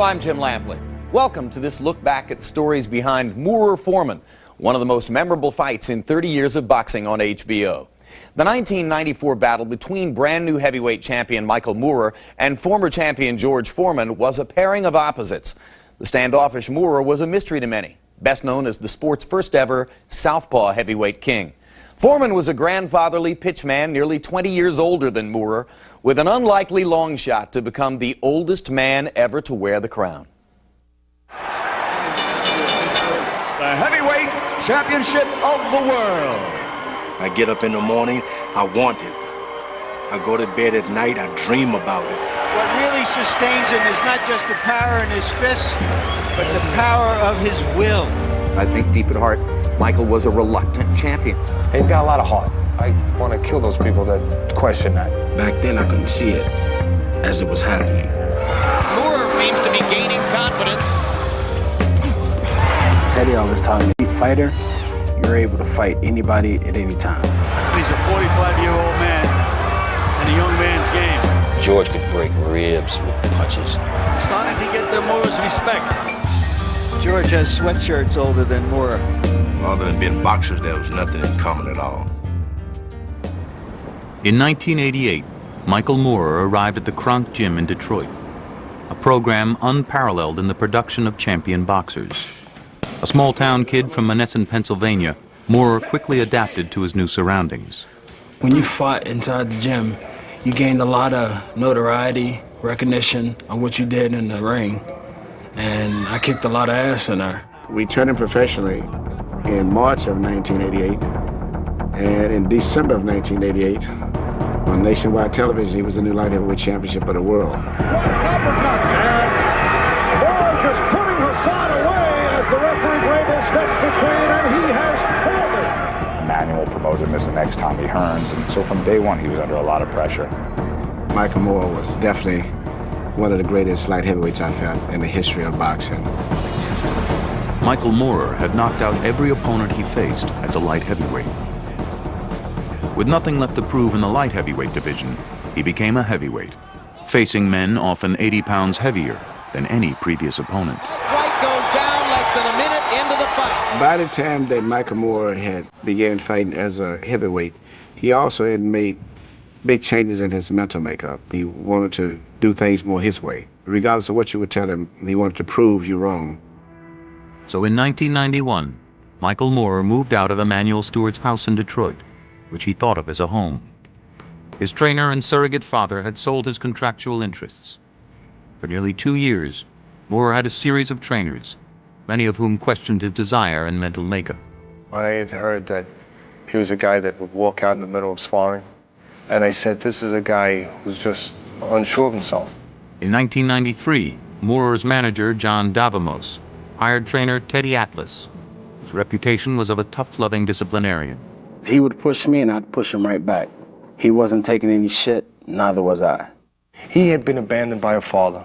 Hello, I'm Jim Lampley. Welcome to this look back at the stories behind Foreman, one of the most memorable fights in 30 years of boxing on HBO. The 1994 battle between brand new heavyweight champion Michael Moorer and former champion George Foreman was a pairing of opposites. The standoffish Moorer was a mystery to many, best known as the sport's first ever southpaw heavyweight king. Foreman was a grandfatherly pitchman nearly 20 years older than Moorer, with an unlikely long shot to become the oldest man ever to wear the crown. The heavyweight championship of the world. I get up in the morning, I want it. I go to bed at night, I dream about it. What really sustains him is not just the power in his fists, but the power of his will. I think deep at heart, Michael was a reluctant champion. He's got a lot of heart. I want to kill those people that question that. Back then, I couldn't see it as it was happening. Moorer seems to be gaining confidence. Teddy always taught me, fighter, you're able to fight anybody at any time. He's a 45-year-old man in a young man's game. George could break ribs with punches. Starting to get the Moorer's respect. George has sweatshirts older than Moorer. Other than being boxers, there was nothing in common at all. In 1988, Michael Moorer arrived at the Kronk Gym in Detroit, a program unparalleled in the production of champion boxers. A small-town kid from Monessen, Pennsylvania, Moorer quickly adapted to his new surroundings. When you fought inside the gym, you gained a lot of notoriety, recognition of what you did in the ring, and I kicked a lot of ass in there. We turned him professionally in March of 1988, and in December of 1988, on nationwide television, he was the new light heavyweight championship of the world. What an uppercut, and George is putting Hassan away as the referee Grable steps between, and he has killed it. Manuel promoted him as the next Tommy Hearns, and so from day one he was under a lot of pressure. Michael Moorer was definitely one of the greatest light heavyweights I've had in the history of boxing. Michael Moorer had knocked out every opponent he faced as a light heavyweight. With nothing left to prove in the light heavyweight division, he became a heavyweight, facing men often 80 pounds heavier than any previous opponent. White goes down less than a minute into the fight. By the time that Michael Moorer had began fighting as a heavyweight, he also had made big changes in his mental makeup. He wanted to do things more his way. Regardless of what you would tell him, he wanted to prove you wrong. So in 1991, Michael Moorer moved out of Emanuel Stewart's house in Detroit, which he thought of as a home. His trainer and surrogate father had sold his contractual interests. For nearly 2 years, Moorer had a series of trainers, many of whom questioned his desire and mental makeup. I had heard that he was a guy that would walk out in the middle of sparring, and I said, this is a guy who's just unsure of himself. In 1993, Moorer's manager, John Davamos, hired trainer Teddy Atlas, whose reputation was of a tough-loving disciplinarian. He would push me and I'd push him right back. He wasn't taking any shit, neither was I. He had been abandoned by a father.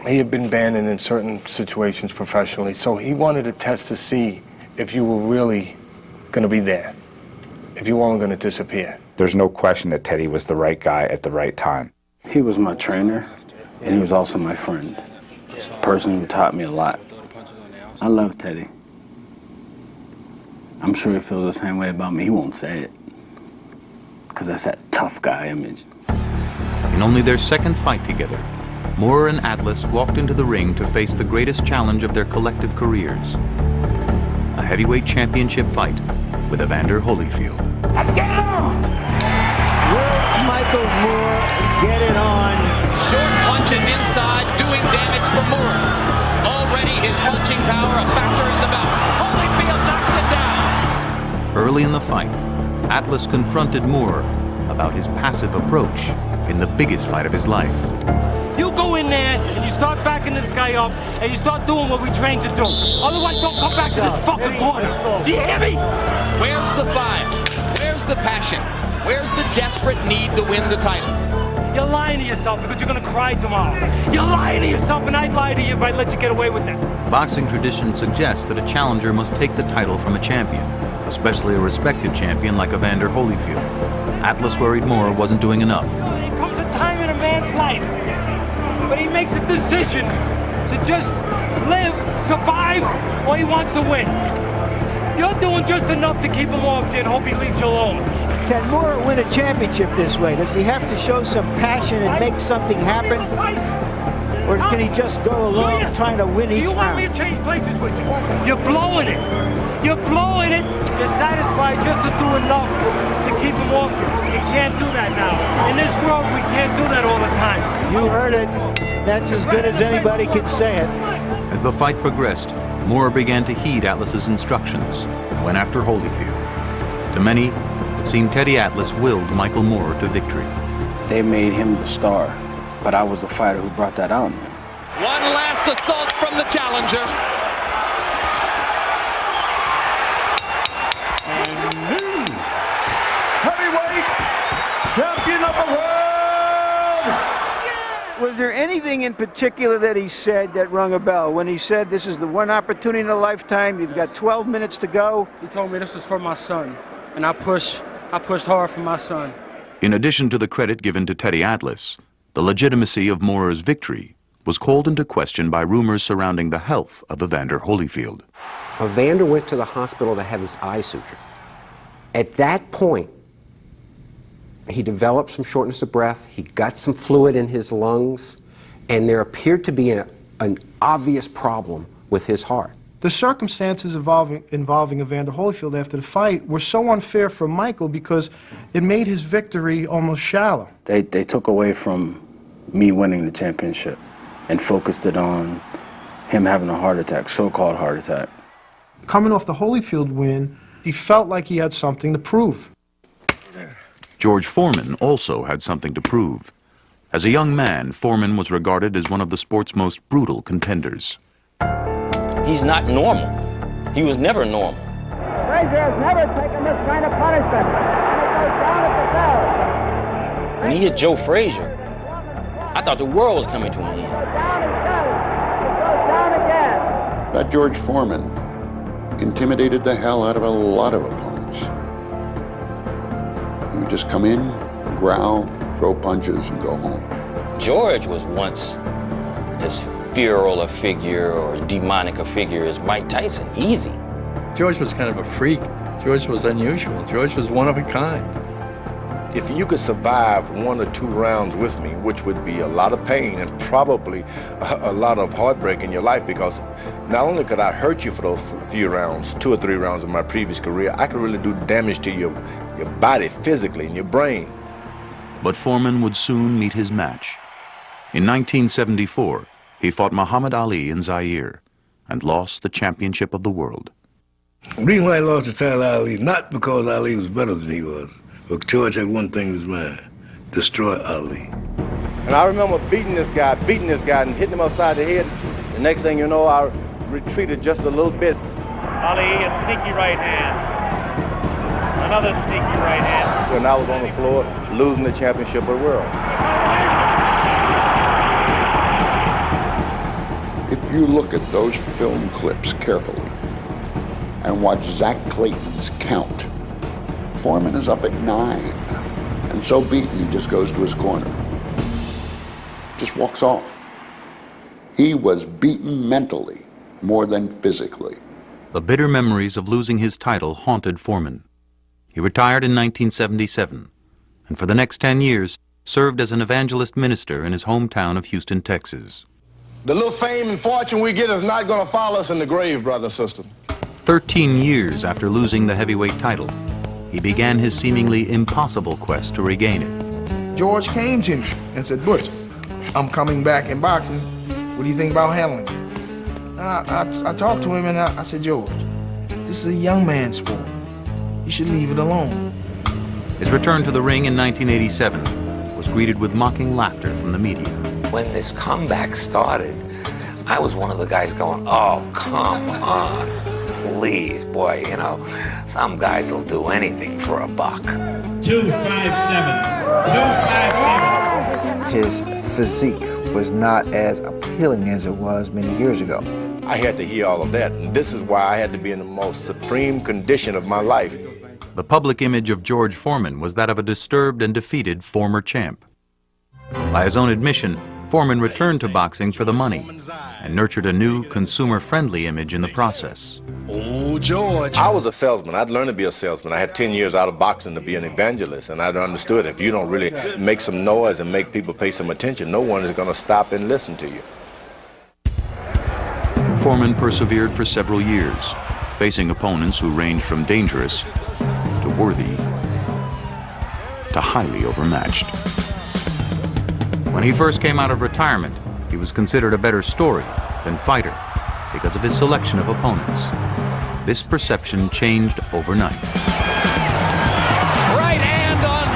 He had been abandoned in certain situations professionally, so he wanted to test to see if you were really going to be there, if you weren't going to disappear. There's no question that Teddy was the right guy at the right time. He was my trainer, and he was also my friend, a person who taught me a lot. I love Teddy. I'm sure he feels the same way about me. He won't say it, because that's that tough guy image. In only their second fight together, Moorer and Atlas walked into the ring to face the greatest challenge of their collective careers, a heavyweight championship fight with Evander Holyfield. Let's get it on! Will Michael Moorer get it on? Short punches inside, doing damage for Moorer. Already his punching power a factor in the bout. Holyfield knocks him down. Early in the fight, Atlas confronted Moorer about his passive approach in the biggest fight of his life. You go in there and you start backing this guy up and you start doing what we trained to do. Otherwise, don't come back to this fucking corner. Do you hear me? Where's the fight? Where's the passion? Where's the desperate need to win the title? You're lying to yourself because you're gonna cry tomorrow. You're lying to yourself, and I'd lie to you if I let you get away with that. Boxing tradition suggests that a challenger must take the title from a champion, especially a respected champion like Evander Holyfield. Atlas worried Moorer wasn't doing enough. There comes a time in a man's life when he makes a decision to just live, survive, or he wants to win. You're doing just enough to keep him off you and hope he leaves you alone. Can Moore win a championship this way? Does he have to show some passion and make something happen? Or can he just go along trying to win each round? Do you want me to change places with you? You're blowing it. You're blowing it. You're satisfied just to do enough to keep him off you. You can't do that now. In this world, we can't do that all the time. You heard it. That's as good as anybody can say it. As the fight progressed, Moore began to heed Atlas's instructions and went after Holyfield. To many, it seemed Teddy Atlas willed Michael Moore to victory. They made him the star, but I was the fighter who brought that out in him. One last assault from the challenger. And new heavyweight champion of the world. Was there anything in particular that he said that rung a bell? When he said, this is the one opportunity in a lifetime, you've got 12 minutes to go? He told me this is for my son, and I pushed hard for my son. In addition to the credit given to Teddy Atlas, the legitimacy of Moore's victory was called into question by rumors surrounding the health of Evander Holyfield. Evander went to the hospital to have his eye sutured. At that point, he developed some shortness of breath, he got some fluid in his lungs, and there appeared to be an obvious problem with his heart. The circumstances involving Evander Holyfield after the fight were so unfair for Michael because it made his victory almost shallow. They took away from me winning the championship and focused it on him having a heart attack, so-called heart attack. Coming off the Holyfield win, he felt like he had something to prove. George Foreman also had something to prove. As a young man, Foreman was regarded as one of the sport's most brutal contenders. He's not normal. He was never normal. Frazier has never taken this kind of punishment, and it goes down at the bell. When he hit Joe Frazier, I thought the world was coming to an end. Down it goes down again. That George Foreman intimidated the hell out of a lot of opponents. He would just come in, growl, throw punches, and go home. George was once as feral a figure or as demonic a figure as Mike Tyson. Easy. George was kind of a freak. George was unusual. George was one of a kind. If you could survive 1 or 2 rounds with me, which would be a lot of pain and probably a lot of heartbreak in your life, because not only could I hurt you for those few rounds, 2 or 3 rounds of my previous career, I could really do damage to your body physically and your brain. But Foreman would soon meet his match. In 1974, he fought Muhammad Ali in Zaire and lost the championship of the world. The reason why he lost the title to Ali, not because Ali was better than he was, but George had one thing in his mind: destroy Ali. And I remember beating this guy and hitting him upside the head. The next thing you know, I retreated just a little bit. Ali, a sneaky right hand. Another sneaky right hand. When I was on the floor, losing the championship of the world. If you look at those film clips carefully and watch Zach Clayton's count, Foreman is up at 9, and so beaten he just goes to his corner. Just walks off. He was beaten mentally more than physically. The bitter memories of losing his title haunted Foreman. He retired in 1977, and for the next 10 years served as an evangelist minister in his hometown of Houston, Texas. The little fame and fortune we get is not going to follow us in the grave, brother and sister. 13 years after losing the heavyweight title, he began his seemingly impossible quest to regain it. George came to me and said, "Butch, I'm coming back in boxing. What do you think about handling it?" And I talked to him and I said, "George, this is a young man's sport. You should leave it alone." His return to the ring in 1987 was greeted with mocking laughter from the media. When this comeback started, I was one of the guys going, "Oh, come on, please, boy, you know, some guys will do anything for a buck." 257. 257. His physique was not as appealing as it was many years ago. I had to hear all of that, and this is why I had to be in the most supreme condition of my life. The public image of George Foreman was that of a disturbed and defeated former champ. By his own admission, Foreman returned to boxing for the money and nurtured a new consumer-friendly image in the process. Oh, George. I was a salesman. I'd learned to be a salesman. I had 10 years out of boxing to be an evangelist, and I understood if you don't really make some noise and make people pay some attention, no one is going to stop and listen to you. Foreman persevered for several years, facing opponents who ranged from dangerous to worthy to highly overmatched. When he first came out of retirement, he was considered a better story than fighter because of his selection of opponents. This perception changed overnight. Right hand on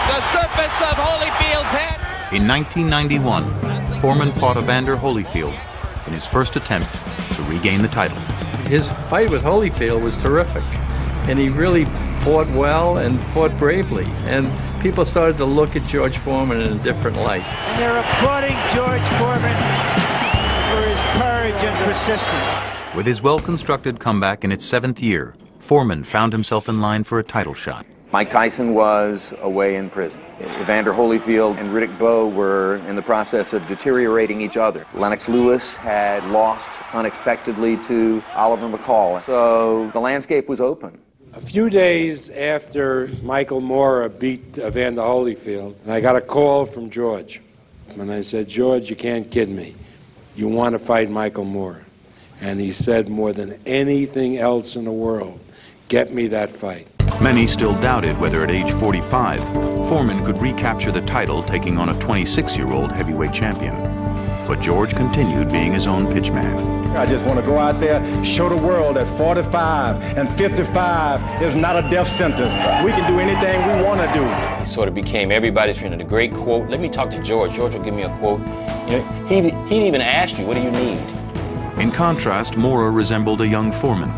the surface of Holyfield's head. In 1991, Foreman fought Evander Holyfield in his first attempt to regain the title. His fight with Holyfield was terrific, and he really fought well and fought bravely, and people started to look at George Foreman in a different light. And they're applauding George Foreman for his courage and persistence. With his well-constructed comeback in its 7th year, Foreman found himself in line for a title shot. Mike Tyson was away in prison. Evander Holyfield and Riddick Bowe were in the process of deteriorating each other. Lennox Lewis had lost unexpectedly to Oliver McCall, so the landscape was open. A few days after Michael Moorer beat Evander Holyfield, I got a call from George. And I said, George, you can't kid me. You want to fight Michael Moorer. And he said, more than anything else in the world, get me that fight. Many still doubted whether at age 45, Foreman could recapture the title taking on a 26-year-old heavyweight champion. But George continued being his own pitchman. I just want to go out there, show the world that 45 and 55 is not a death sentence. We can do anything we want to do. He sort of became everybody's friend. The great quote, let me talk to George. George will give me a quote. You know, he'd even ask you, what do you need? In contrast, Moorer resembled a young Foreman,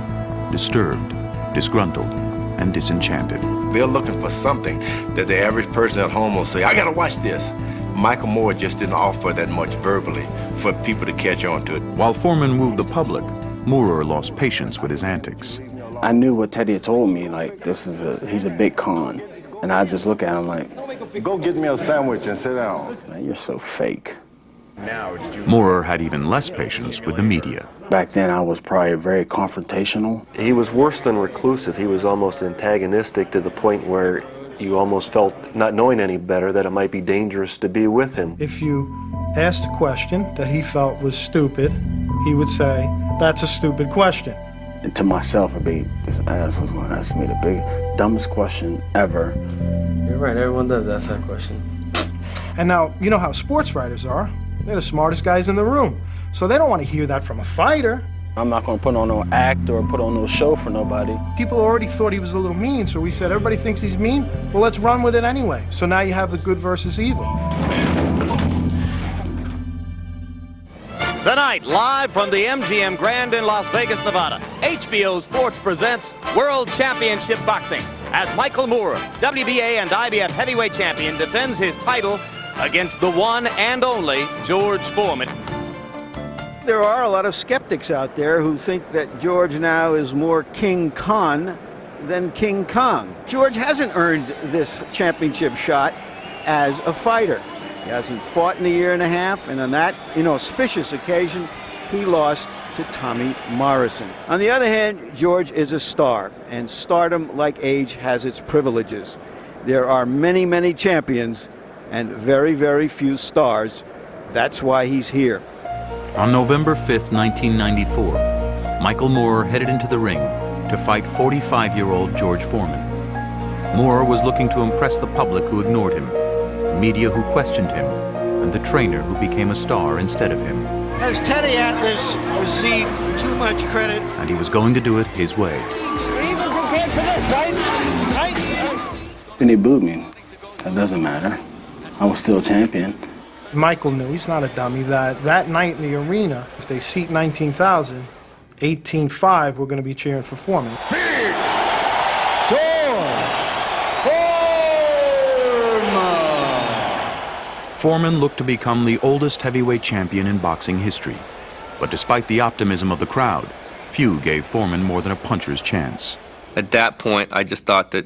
disturbed, disgruntled, and disenchanted. They're looking for something that the average person at home will say, I gotta watch this. Michael Moorer just didn't offer that much verbally for people to catch on to it. While Foreman wooed the public, Moorer lost patience with his antics. I knew what Teddy had told me, like, he's a big con. And I just look at him like, go get me a sandwich and sit down. Man, you're so fake. Moorer had even less patience with the media. Back then, I was probably very confrontational. He was worse than reclusive. He was almost antagonistic to the point where you almost felt, not knowing any better, that it might be dangerous to be with him. If you asked a question that he felt was stupid, he would say, that's a stupid question. And to myself, I'd be, this asshole's going to ask me the dumbest question ever. You're right, everyone does ask that question. And now, you know how sports writers are. They're the smartest guys in the room. So they don't want to hear that from a fighter. I'm not going to put on no act or put on no show for nobody. People already thought he was a little mean, so we said, everybody thinks he's mean, well, let's run with it anyway. So now you have the good versus evil. Tonight, live from the MGM Grand in Las Vegas, Nevada, HBO Sports presents World Championship Boxing as Michael Moorer, WBA and IBF heavyweight champion, defends his title against the one and only George Foreman. There are a lot of skeptics out there who think that George now is more King Khan than King Kong. George hasn't earned this championship shot as a fighter. He hasn't fought in a year and a half, and on that inauspicious occasion, he lost to Tommy Morrison. On the other hand, George is a star, and stardom, like age, has its privileges. There are many, many champions and very, very few stars. That's why he's here. On November 5th, 1994, Michael Moorer headed into the ring to fight 45-year-old George Foreman. Moorer was looking to impress the public who ignored him, the media who questioned him, and the trainer who became a star instead of him. Has Teddy Atlas received too much credit? And he was going to do it his way. And he booed me. That doesn't matter. I was still champion. Michael knew, he's not a dummy, that night in the arena, if they seat 19,000, 18,500 were going to be cheering for Foreman. Foreman looked to become the oldest heavyweight champion in boxing history. But despite the optimism of the crowd, few gave Foreman more than a puncher's chance. At that point, I just thought that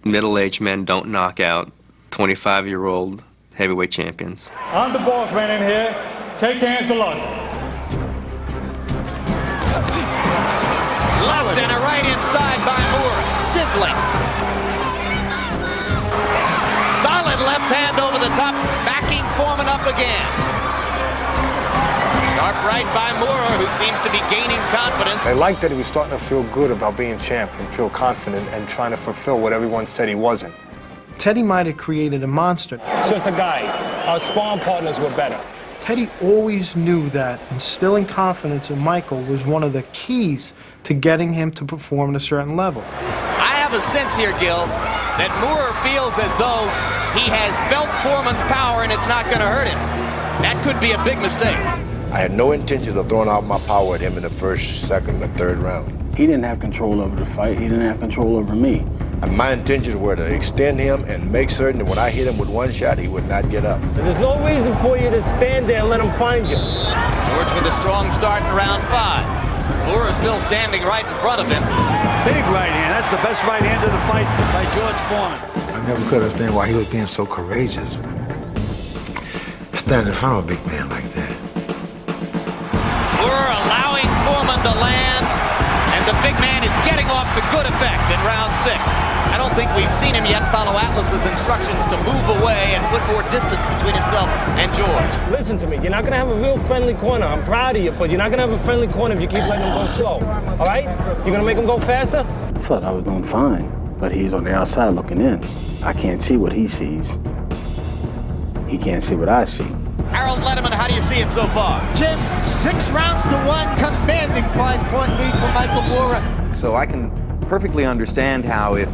middle-aged men don't knock out 25-year-old heavyweight champions. I'm the boss man in here. Take hands, good luck. Left and a right inside by Moore. Sizzling. Solid left hand over the top, backing Foreman up again. Sharp right by Moore, who seems to be gaining confidence. I like that he was starting to feel good about being champ and feel confident and trying to fulfill what everyone said he wasn't. Teddy might have created a monster. It's just a guy. Our sparring partners were better. Teddy always knew that instilling confidence in Michael was one of the keys to getting him to perform at a certain level. I have a sense here, Gil, that Moore feels as though he has felt Foreman's power and it's not going to hurt him. That could be a big mistake. I had no intention of throwing out my power at him in the first, second, and third round. He didn't have control over the fight. He didn't have control over me. And my intentions were to extend him and make certain that when I hit him with one shot, he would not get up. There's no reason for you to stand there and let him find you. George with a strong start in round 5. Moore is still standing right in front of him. Big right hand. That's the best right hand of the fight by George Foreman. I never could understand why he was being so courageous. Standing in front of a big man like that. Moore allowing Foreman to land, and the big man is getting off to good effect in round 6. I don't think we've seen him yet follow Atlas's instructions to move away and put more distance between himself and George. Listen to me, you're not gonna have a real friendly corner. I'm proud of you, but you're not gonna have a friendly corner if you keep letting him go slow. All right? You're gonna make him go faster? I thought I was doing fine, but he's on the outside looking in. I can't see what he sees. He can't see what I see. Harold Letterman, how do you see it so far? Jim, 6 rounds to 1, commanding 5-point lead for Michael Moore. So I can perfectly understand how if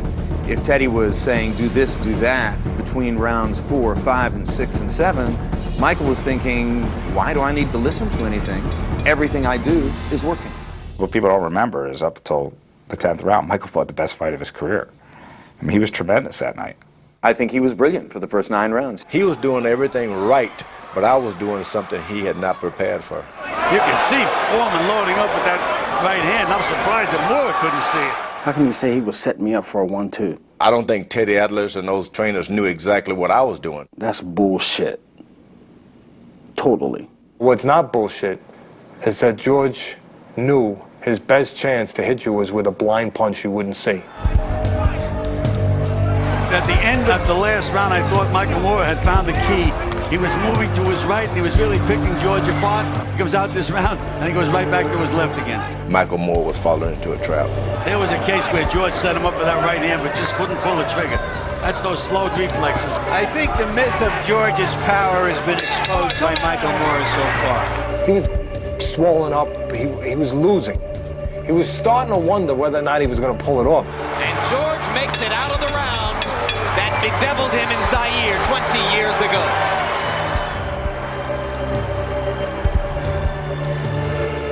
Teddy was saying do this, do that, between rounds 4, 5, and 6, and 7, Michael was thinking, why do I need to listen to anything? Everything I do is working. What people don't remember is up until the 10th round, Michael fought the best fight of his career. I mean, he was tremendous that night. I think he was brilliant for the first 9 rounds. He was doing everything right, but I was doing something he had not prepared for. You can see Foreman loading up with that right hand. I'm surprised that Moore couldn't see it. How can you say he was setting me up for a 1-2? I don't think Teddy Atlas and those trainers knew exactly what I was doing. That's bullshit. Totally. What's not bullshit is that George knew his best chance to hit you was with a blind punch you wouldn't see. At the end of the last round, I thought Michael Moore had found the key. He was moving to his right, and he was really picking George apart. He comes out this round, and he goes right back to his left again. Michael Moore was falling into a trap. There was a case where George set him up with that right hand, but just couldn't pull the trigger. That's those slow reflexes. I think the myth of George's power has been exposed by Michael Moore so far. He was swollen up. He was losing. He was starting to wonder whether or not he was going to pull it off. And George makes it out of the round that bedeviled him in Zaire 20 years ago.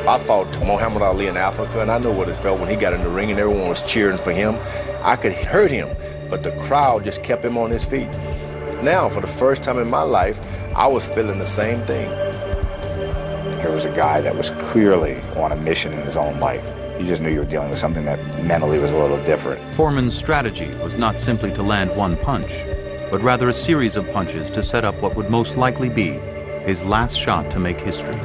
I fought Muhammad Ali in Africa, and I know what it felt when he got in the ring and everyone was cheering for him. I could hurt him, but the crowd just kept him on his feet. Now, for the first time in my life, I was feeling the same thing. Here was a guy that was clearly on a mission in his own life. You just knew you were dealing with something that mentally was a little different. Foreman's strategy was not simply to land one punch, but rather a series of punches to set up what would most likely be his last shot to make history.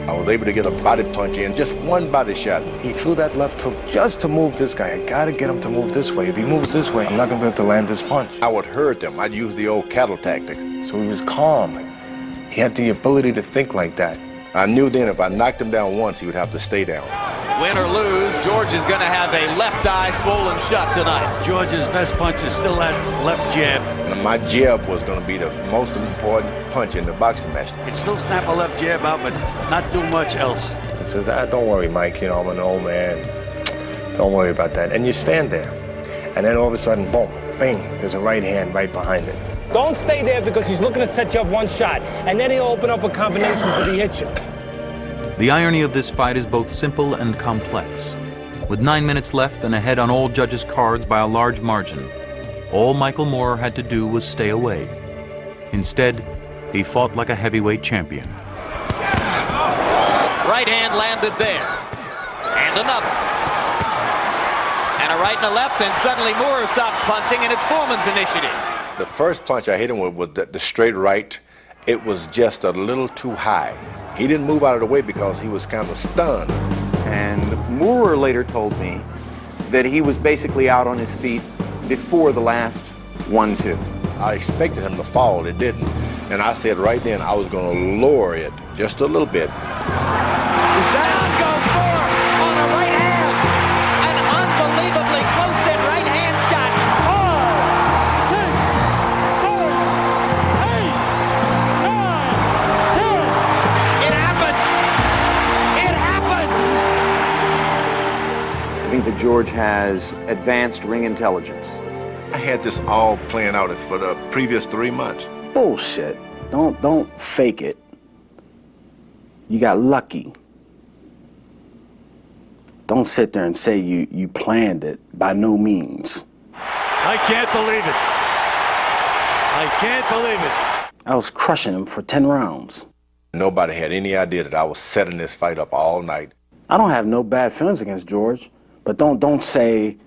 I was able to get a body punch in, just one body shot. He threw that left hook just to move this guy. I gotta get him to move this way. If he moves this way, I'm not gonna be able to land this punch. I would hurt them. I'd use the old cattle tactics. So he was calm. He had the ability to think like that. I knew then if I knocked him down once, he would have to stay down. Win or lose, George is going to have a left eye swollen shut tonight. George's best punch is still that left jab. And my jab was going to be the most important punch in the boxing match. He'd still snap a left jab out, but not do much else. He says, don't worry, Mike, you know, I'm an old man. Don't worry about that. And you stand there. And then all of a sudden, boom, bang, there's a right hand right behind it. Don't stay there because he's looking to set you up one shot, and then he'll open up a combination so he hits you. The irony of this fight is both simple and complex. With 9 minutes left and ahead on all judges' cards by a large margin, all Michael Moore had to do was stay away. Instead, he fought like a heavyweight champion. Right hand landed there. And another. And a right and a left, and suddenly Moore stops punching, and it's Foreman's initiative. The first punch I hit him with was the straight right, It was just a little too high. He didn't move out of the way because he was kind of stunned. And Moorer later told me that he was basically out on his feet before the last 1-2. I expected him to fall, it didn't. And I said right then I was going to lower it just a little bit. Down goes Moore on the right hand. An unbelievably close-in right-hand shot. 5, 6, 7, 8, 9. It happened. It happened. I think that George has advanced ring intelligence. I had this all playing out for the previous 3 months. Bullshit. Don't fake it. You got lucky. Don't sit there and say you planned it. By no means. I can't believe it. I can't believe it. I was crushing him for 10 rounds. Nobody had any idea that I was setting this fight up all night. I don't have no bad feelings against George, but don't say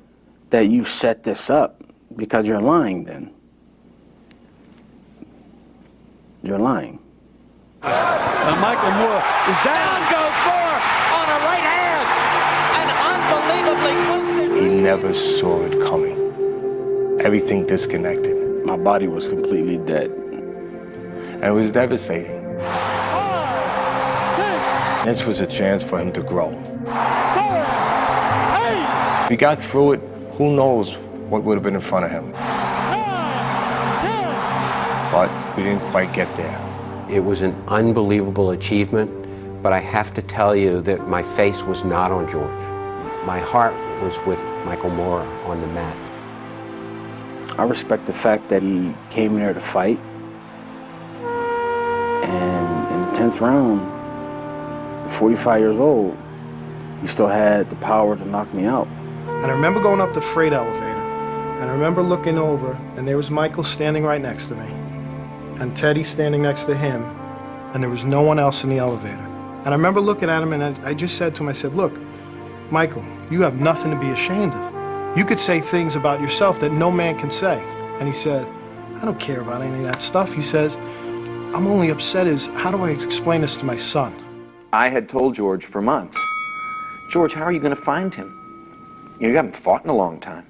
that you set this up, because you're lying then. You're lying. Michael Moore is Down goes Moore on a right hand. An unbelievably close-in. He never saw it coming. Everything disconnected. My body was completely dead. And it was devastating. 5, 6, This was a chance for him to grow. 7, 8, If he got through it, who knows what would have been in front of him. 9, 10. But we didn't quite get there. It was an unbelievable achievement, but I have to tell you that my face was not on George. My heart was with Michael Moore on the mat. I respect the fact that he came there to fight. And in the 10th round, 45 years old, he still had the power to knock me out. And I remember going up the freight elevator, and I remember looking over, and there was Michael standing right next to me, and Teddy standing next to him, and there was no one else in the elevator. And I remember looking at him, and I just said to him, I said, look, Michael, you have nothing to be ashamed of. You could say things about yourself that no man can say. And he said, I don't care about any of that stuff. He says, I'm only upset is, how do I explain this to my son? I had told George for months, George, how are you going to find him? You haven't fought in a long time.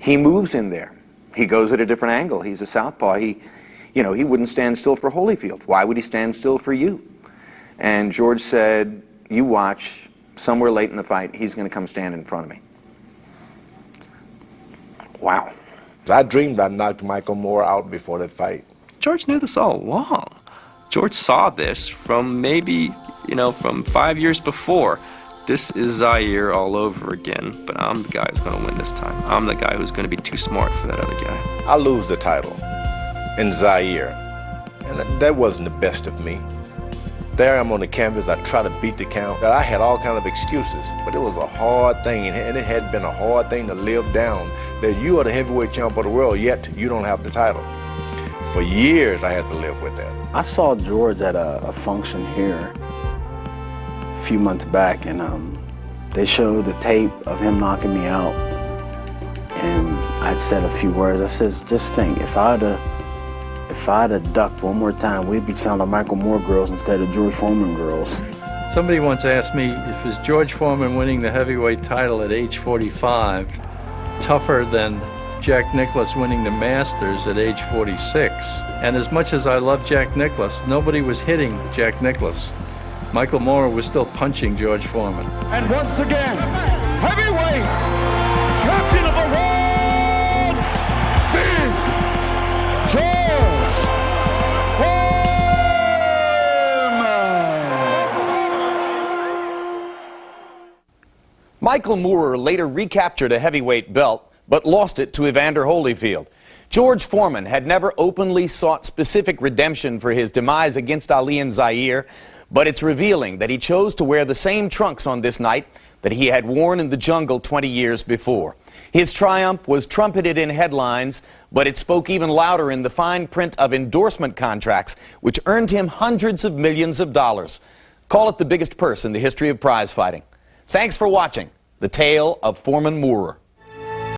He moves in there. He goes at a different angle. He's a southpaw. He wouldn't stand still for Holyfield. Why would he stand still for you? And George said, you watch, somewhere late in the fight, he's going to come stand in front of me. Wow. I dreamed I knocked Michael Moore out before that fight. George knew this all along. George saw this from maybe, from 5 years before. This is Zaire all over again, but I'm the guy who's going to win this time. I'm the guy who's going to be too smart for that other guy. I lose the title in Zaire, and that wasn't the best of me. There I'm on the canvas, I try to beat the count. I had all kind of excuses, but it was a hard thing, and it had been a hard thing to live down, that you are the heavyweight champ of the world, yet you don't have the title. For years, I had to live with that. I saw George at a function here a few months back, and they showed the tape of him knocking me out, and I'd said a few words. I said, just think, if I'd have ducked one more time, we'd be sounding like Michael Moore girls instead of George Foreman girls. Somebody once asked me, if was George Foreman winning the heavyweight title at age 45 tougher than Jack Nicklaus winning the Masters at age 46? And as much as I love Jack Nicklaus, nobody was hitting Jack Nicklaus. Michael Moore was still punching George Foreman. And once again, heavyweight champion of the world, Big George Foreman. Michael Moore later recaptured a heavyweight belt, but lost it to Evander Holyfield. George Foreman had never openly sought specific redemption for his demise against Ali in Zaire, but it's revealing that he chose to wear the same trunks on this night that he had worn in the jungle 20 years before. His triumph was trumpeted in headlines, but it spoke even louder in the fine print of endorsement contracts, which earned him hundreds of millions of dollars. Call it the biggest purse in the history of prize fighting. Thanks for watching The Tale of Foreman Moore.